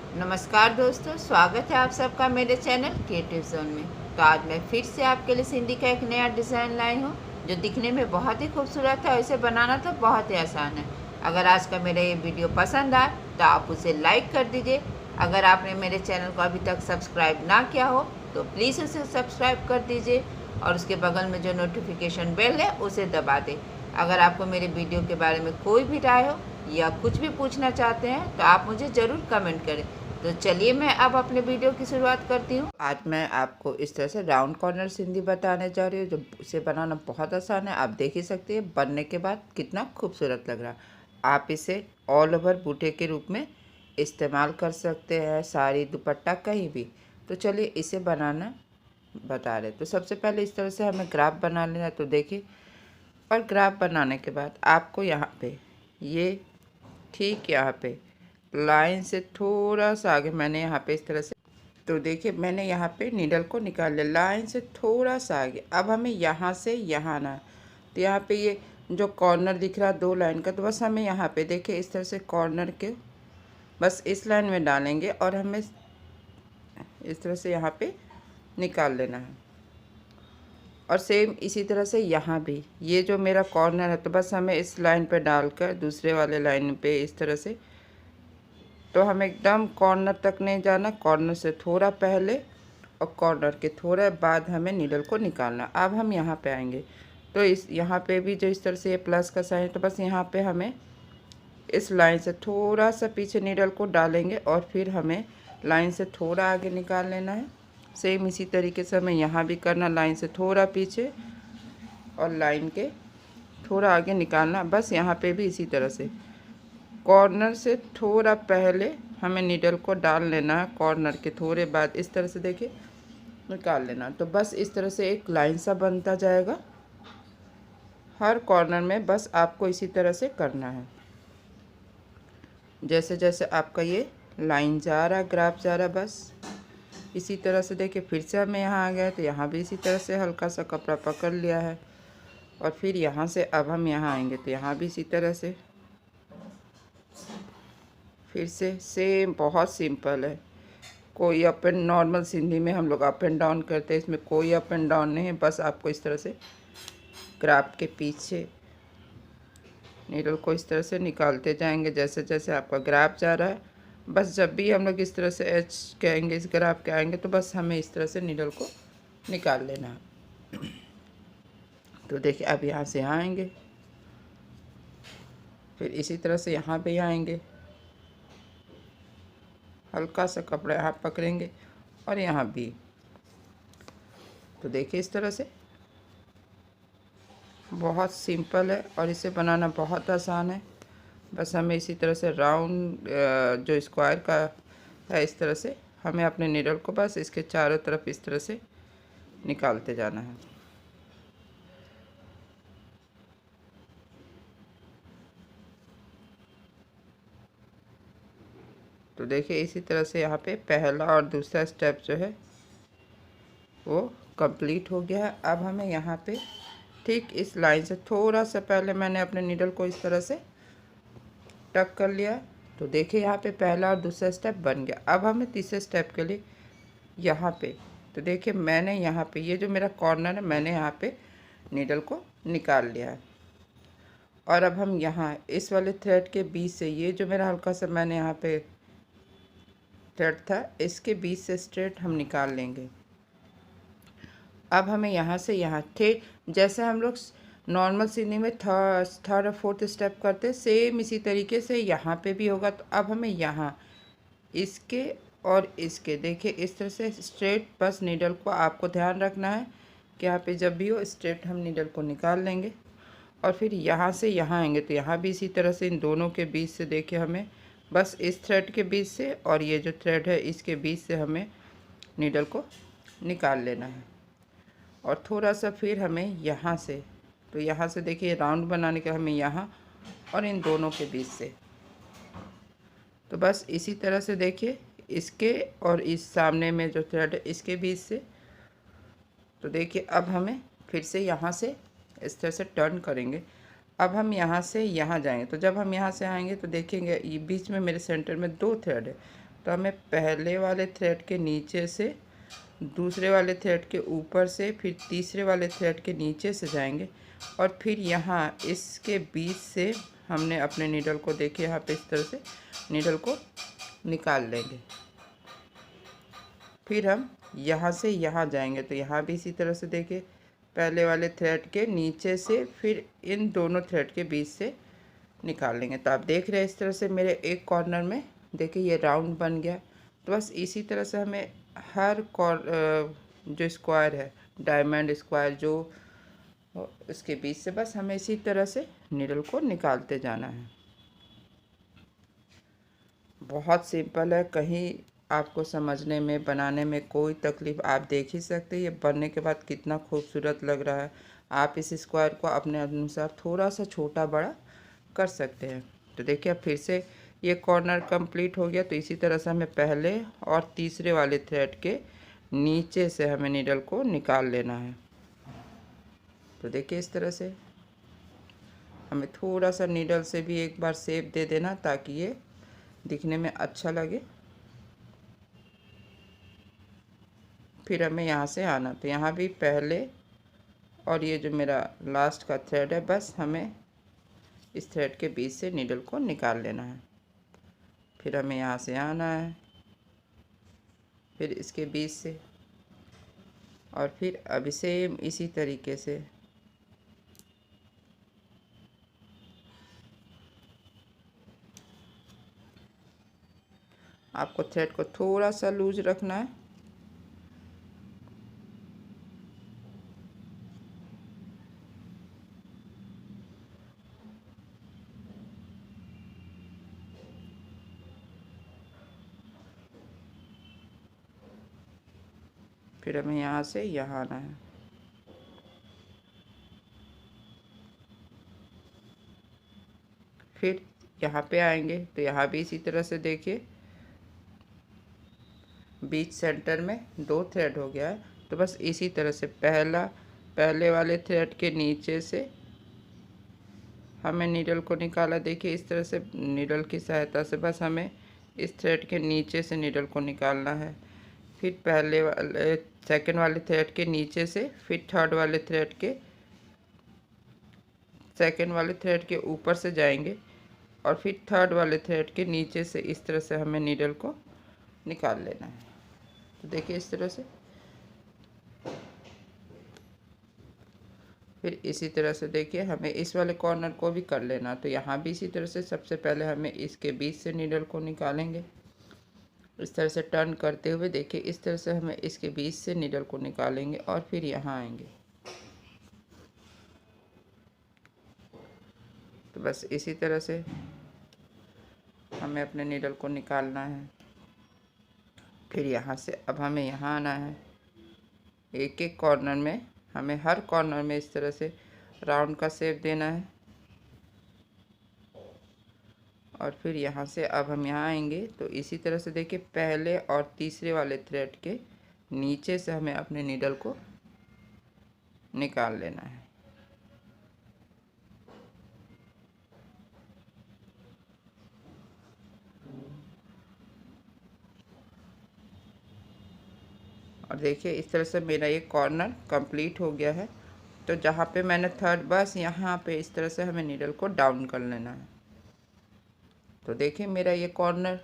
नमस्कार दोस्तों, स्वागत है आप सबका मेरे चैनल क्रिएटिव जोन में। तो आज मैं फिर से आपके लिए सिंधी का एक नया डिज़ाइन लाई हूँ जो दिखने में बहुत ही खूबसूरत है और इसे बनाना तो बहुत ही आसान है। अगर आज का मेरा ये वीडियो पसंद आए तो आप उसे लाइक कर दीजिए। अगर आपने मेरे चैनल को अभी तक सब्सक्राइब ना किया हो तो प्लीज़ उसे सब्सक्राइब कर दीजिए और उसके बगल में जो नोटिफिकेशन बेल है उसे दबा दें। अगर आपको मेरे वीडियो के बारे में कोई भी राय हो या कुछ भी पूछना चाहते हैं तो आप मुझे ज़रूर कमेंट करें। तो चलिए मैं अब अपने वीडियो की शुरुआत करती हूँ। आज मैं आपको इस तरह से राउंड कॉर्नर सिंधी बताने जा रही हूँ जो इसे बनाना बहुत आसान है। आप देख ही सकते हैं बनने के बाद कितना खूबसूरत लग रहा है। आप इसे ऑल ओवर बूटे के रूप में इस्तेमाल कर सकते हैं, साड़ी दुपट्टा कहीं भी। तो चलिए इसे बनाना बता रहे। तो सबसे पहले इस तरह से हमें ग्राफ बना लेना है। तो देखिए, और ग्राफ बनाने के बाद आपको यहाँ पे ये ठीक यहाँ पे लाइन से थोड़ा सा आगे मैंने यहाँ पे इस तरह से, तो देखिए मैंने यहाँ पे नीडल को निकाल लिया लाइन से थोड़ा सा आगे। अब हमें यहाँ से यहाँ आना है। तो यहाँ पे ये जो कॉर्नर दिख रहा है 2 लाइन का, तो बस हमें यहाँ पे देखिए इस तरह से कॉर्नर के बस इस लाइन में डालेंगे और हमें इस तरह से यहाँ पे निकाल लेना है। और सेम इसी तरह से यहाँ भी ये जो मेरा कॉर्नर है तो बस हमें इस लाइन पे डालकर दूसरे वाले लाइन पे इस तरह से, तो हमें एकदम कॉर्नर तक नहीं जाना, कॉर्नर से थोड़ा पहले और कॉर्नर के थोड़ा बाद हमें नीडल को निकालना। अब हम यहाँ पे आएंगे तो इस यहाँ पे भी जो इस तरह से ये प्लस का साइन है तो बस यहाँ पे हमें इस लाइन से थोड़ा सा पीछे नीडल को डालेंगे और फिर हमें लाइन से थोड़ा आगे निकाल लेना है। सेम इसी तरीके से हमें यहाँ भी करना, लाइन से थोड़ा पीछे और लाइन के थोड़ा आगे निकालना। बस यहाँ पे भी इसी तरह से कॉर्नर से थोड़ा पहले हमें नीडल को डाल लेना है, कॉर्नर के थोड़े बाद इस तरह से देखिए निकाल लेना। तो बस इस तरह से एक लाइन सा बनता जाएगा हर कॉर्नर में। बस आपको इसी तरह से करना है। जैसे जैसे आपका ये लाइन जा रहा, ग्राफ जा रहा, बस इसी तरह से देखिए। फिर से हमें यहाँ आ गया तो यहाँ भी इसी तरह से हल्का सा कपड़ा पकड़ लिया है और फिर यहाँ से अब हम यहाँ आएंगे तो यहाँ भी इसी तरह से फिर से सेम। बहुत सिंपल है, कोई अप एंड, नॉर्मल सिंधी में हम लोग अप एंड डाउन करते हैं, इसमें कोई अप एंड डाउन नहीं है। बस आपको इस तरह से ग्राफ के पीछे नीडल को इस तरह से निकालते जाएंगे जैसे जैसे आपका ग्राफ जा रहा है। बस जब भी हम लोग इस तरह से एच कहेंगे, इस ग्राफ के आएंगे तो बस हमें इस तरह से नीडल को निकाल लेना है। तो देखिए अब यहाँ से यहाँ आएंगे, फिर इसी तरह से यहाँ पे आएंगे, हल्का सा कपड़ा यहाँ पकड़ेंगे और यहाँ भी। तो देखिए इस तरह से बहुत सिंपल है और इसे बनाना बहुत आसान है। बस हमें इसी तरह से राउंड जो स्क्वायर का है इस तरह से हमें अपने नीडल को बस इसके चारों तरफ इस तरह से निकालते जाना है। तो देखिए इसी तरह से यहाँ पे पहला और दूसरा स्टेप जो है वो कंप्लीट हो गया है। अब हमें यहाँ पे ठीक इस लाइन से थोड़ा सा पहले मैंने अपने नीडल को इस तरह से टक कर लिया। तो देखिए यहाँ पे पहला और दूसरा स्टेप बन गया। अब हमें तीसरे स्टेप के लिए यहाँ पे, तो देखिए मैंने यहाँ पे ये जो मेरा कॉर्नर है मैंने यहाँ पे नीडल को निकाल लिया है। और अब हम यहाँ इस वाले थ्रेड के बीच से ये जो मेरा हल्का सा मैंने यहाँ पे थ्रेड था इसके बीच से स्ट्रेट हम निकाल लेंगे। अब हमें यहाँ से यहाँ थे जैसे हम लोग नॉर्मल सिंधी में थर्ड और फोर्थ स्टेप करते सेम इसी तरीके से यहाँ पे भी होगा। तो अब हमें यहाँ इसके और इसके देखिए इस तरह से स्ट्रेट बस नीडल को आपको ध्यान रखना है कि यहाँ पे जब भी हो स्ट्रेट हम नीडल को निकाल लेंगे। और फिर यहाँ से यहाँ आएंगे तो यहाँ भी इसी तरह से इन दोनों के बीच से देखिए हमें बस इस थ्रेड के बीच से और ये जो थ्रेड है इसके बीच से हमें नीडल को निकाल लेना है। और थोड़ा सा फिर हमें यहाँ से, तो यहाँ से देखिए राउंड बनाने के हमें यहाँ और इन दोनों के बीच से, तो बस इसी तरह से देखिए इसके और इस सामने में जो थ्रेड है इसके बीच से। तो देखिए अब हमें फिर से यहाँ से इस तरह से टर्न करेंगे। अब हम यहाँ से यहाँ जाएंगे तो जब हम यहाँ से आएंगे तो देखेंगे ये बीच में मेरे सेंटर में 2 थ्रेड है। तो हमें पहले वाले थ्रेड के नीचे से दूसरे वाले थ्रेड के ऊपर से फिर तीसरे वाले थ्रेड के नीचे से जाएंगे और फिर यहाँ इसके बीच से हमने अपने नीडल को देखिए यहाँ पे इस तरह से नीडल को निकाल लेंगे। फिर हम यहाँ से यहाँ जाएंगे तो यहाँ भी इसी तरह से देखिए पहले वाले थ्रेड के नीचे से फिर इन दोनों थ्रेड के बीच से निकाल लेंगे। तो आप देख रहे हैं इस तरह से मेरे एक कॉर्नर में देखिए ये राउंड बन गया। तो बस इसी तरह से हमें हर जो स्क्वायर है डायमंड स्क्वायर जो उसके बीच से बस हमें इसी तरह से नीडल को निकालते जाना है। बहुत सिंपल है, कहीं आपको समझने में बनाने में कोई तकलीफ, आप देख ही सकते हैं ये बनने के बाद कितना खूबसूरत लग रहा है। आप इस स्क्वायर को अपने अनुसार थोड़ा सा छोटा बड़ा कर सकते हैं। तो देखिए अब फिर से ये कॉर्नर कंप्लीट हो गया। तो इसी तरह से हमें पहले और तीसरे वाले थ्रेड के नीचे से हमें नीडल को निकाल लेना है। तो देखिए इस तरह से हमें थोड़ा सा नीडल से भी एक बार शेप दे देना ताकि ये दिखने में अच्छा लगे। फिर हमें यहाँ से आना, तो यहाँ भी पहले और ये जो मेरा लास्ट का थ्रेड है बस हमें इस थ्रेड के बीच से नीडल को निकाल लेना है। फिर हमें यहाँ से आना है, फिर इसके बीच से, और फिर अभी सेम इसी तरीके से आपको थ्रेड को थोड़ा सा लूज रखना है। फिर हमें यहाँ से यहाँ आना है। फिर यहाँ पे आएंगे तो यहाँ भी इसी तरह से देखिए बीच सेंटर में दो थ्रेड हो गया है। तो बस इसी तरह से पहले वाले थ्रेड के नीचे से हमें नीडल को निकाला। देखिए इस तरह से नीडल की सहायता से बस हमें इस थ्रेड के नीचे से नीडल को निकालना है। फिर पहले वाले सेकंड वाले थ्रेड के नीचे से फिर थर्ड वाले थ्रेड के सेकंड वाले थ्रेड के ऊपर से जाएंगे और फिर थर्ड वाले थ्रेड के नीचे से इस तरह से हमें नीडल को निकाल लेना है। तो देखिए इस तरह से, फिर इसी तरह से देखिए हमें इस वाले कॉर्नर को भी कर लेना। तो यहाँ भी इसी तरह से सबसे पहले हमें इसके बीच से नीडल को निकालेंगे इस तरह से टर्न करते हुए। देखिए इस तरह से हमें इसके बीच से नीडल को निकालेंगे और फिर यहाँ आएंगे। तो बस इसी तरह से हमें अपने नीडल को निकालना है। फिर यहाँ से अब हमें यहाँ आना है। एक एक कॉर्नर में हमें हर कॉर्नर में इस तरह से राउंड का शेप देना है। और फिर यहाँ से अब हम यहाँ आएंगे तो इसी तरह से देखिए पहले और तीसरे वाले थ्रेड के नीचे से हमें अपने नीडल को निकाल लेना है। और देखिए इस तरह से मेरा ये कॉर्नर कंप्लीट हो गया है। तो जहाँ पे मैंने थर्ड, बस यहाँ पे इस तरह से हमें नीडल को डाउन कर लेना है। तो देखिए मेरा ये corner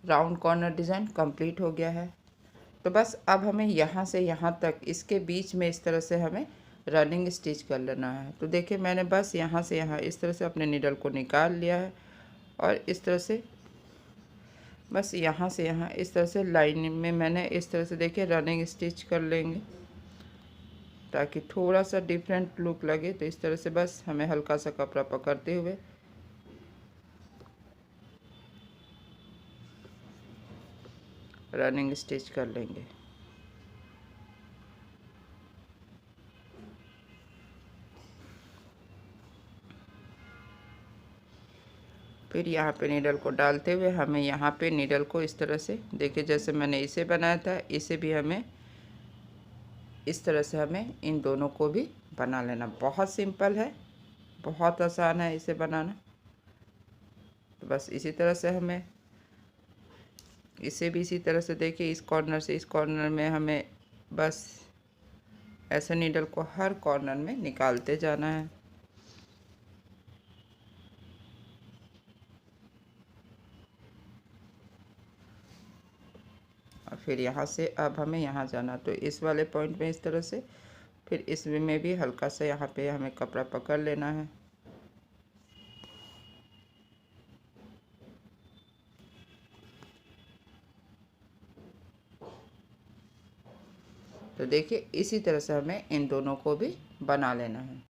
round corner design complete हो गया है। तो बस अब हमें यहाँ से यहाँ तक इसके बीच में इस तरह से हमें रनिंग स्टिच कर लेना है। तो देखिए मैंने बस यहाँ से यहाँ इस तरह से अपने नीडल को निकाल लिया है और इस तरह से बस यहाँ से यहाँ इस तरह से लाइन में मैंने इस तरह से देखिए रनिंग स्टिच कर लेंगे ताकि थोड़ा सा डिफरेंट लुक लगे। तो इस तरह से बस हमें हल्का सा कपड़ा पकड़ते हुए रनिंग स्टिच कर लेंगे। फिर यहाँ पे नीडल को डालते हुए हमें यहाँ पे नीडल को इस तरह से देखिए जैसे मैंने इसे बनाया था इसे भी हमें इस तरह से हमें इन दोनों को भी बना लेना। बहुत सिंपल है, बहुत आसान है इसे बनाना। तो बस इसी तरह से हमें इसे भी इसी तरह से देखिए, इस कॉर्नर से इस कॉर्नर में हमें बस ऐसे नीडल को हर कॉर्नर में निकालते जाना है। और फिर यहाँ से अब हमें यहाँ जाना, तो इस वाले पॉइंट में इस तरह से, फिर इसमें भी हल्का सा यहाँ पे हमें कपड़ा पकड़ लेना है। तो देखिए इसी तरह से हमें इन दोनों को भी बना लेना है।